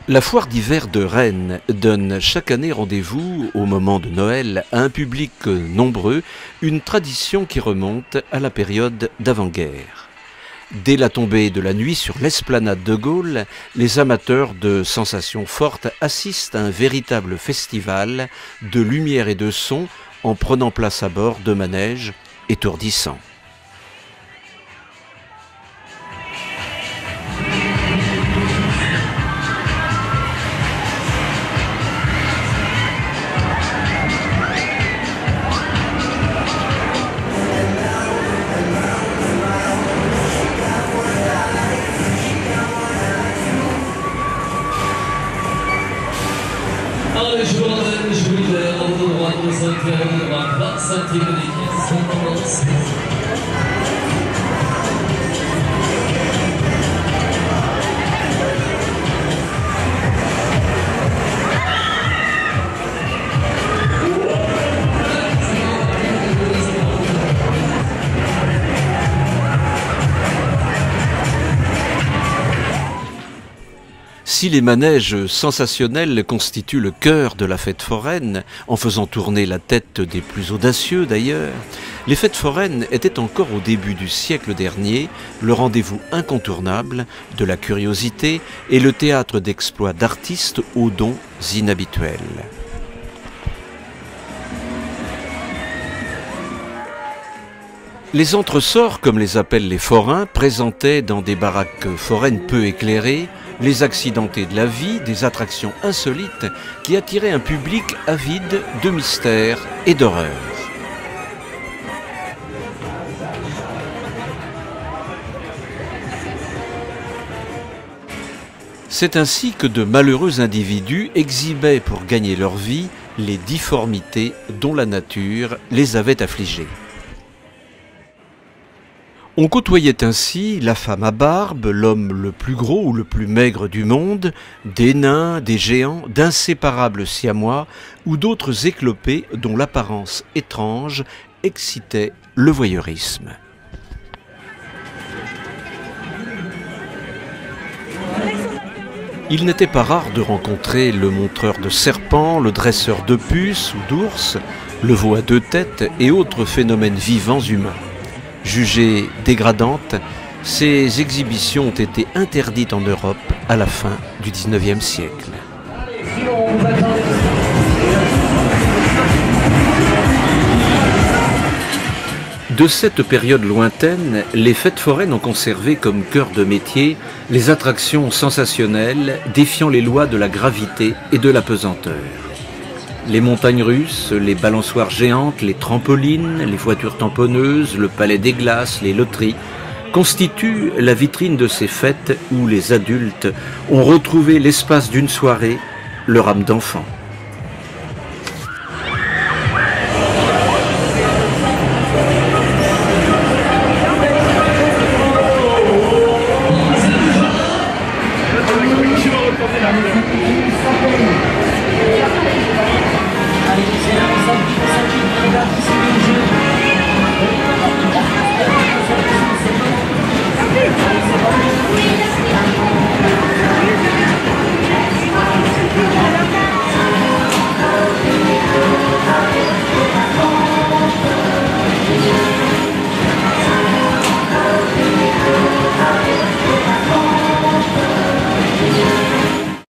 La foire d'hiver de Rennes donne chaque année rendez-vous, au moment de Noël, à un public nombreux, une tradition qui remonte à la période d'avant-guerre. Dès la tombée de la nuit sur l'esplanade de Gaulle, les amateurs de sensations fortes assistent à un véritable festival de lumière et de son en prenant place à bord de manèges étourdissants. Allez, journée, juillet, en droit de Saint-Pierre, la place Saint-Émeric, sont Si les manèges sensationnels constituent le cœur de la fête foraine, en faisant tourner la tête des plus audacieux d'ailleurs, les fêtes foraines étaient encore au début du siècle dernier le rendez-vous incontournable de la curiosité et le théâtre d'exploits d'artistes aux dons inhabituels. Les entresorts, comme les appellent les forains, présentaient dans des baraques foraines peu éclairées les accidentés de la vie, des attractions insolites qui attiraient un public avide de mystère et d'horreur. C'est ainsi que de malheureux individus exhibaient pour gagner leur vie les difformités dont la nature les avait affligés. On côtoyait ainsi la femme à barbe, l'homme le plus gros ou le plus maigre du monde, des nains, des géants, d'inséparables siamois ou d'autres éclopés dont l'apparence étrange excitait le voyeurisme. Il n'était pas rare de rencontrer le montreur de serpents, le dresseur de puces ou d'ours, le veau à deux têtes et autres phénomènes vivants humains. Jugées dégradantes, ces exhibitions ont été interdites en Europe à la fin du XIXe siècle. De cette période lointaine, les fêtes foraines ont conservé comme cœur de métier les attractions sensationnelles défiant les lois de la gravité et de la pesanteur. Les montagnes russes, les balançoires géantes, les trampolines, les voitures tamponneuses, le palais des glaces, les loteries constituent la vitrine de ces fêtes où les adultes ont retrouvé l'espace d'une soirée, leur âme d'enfant.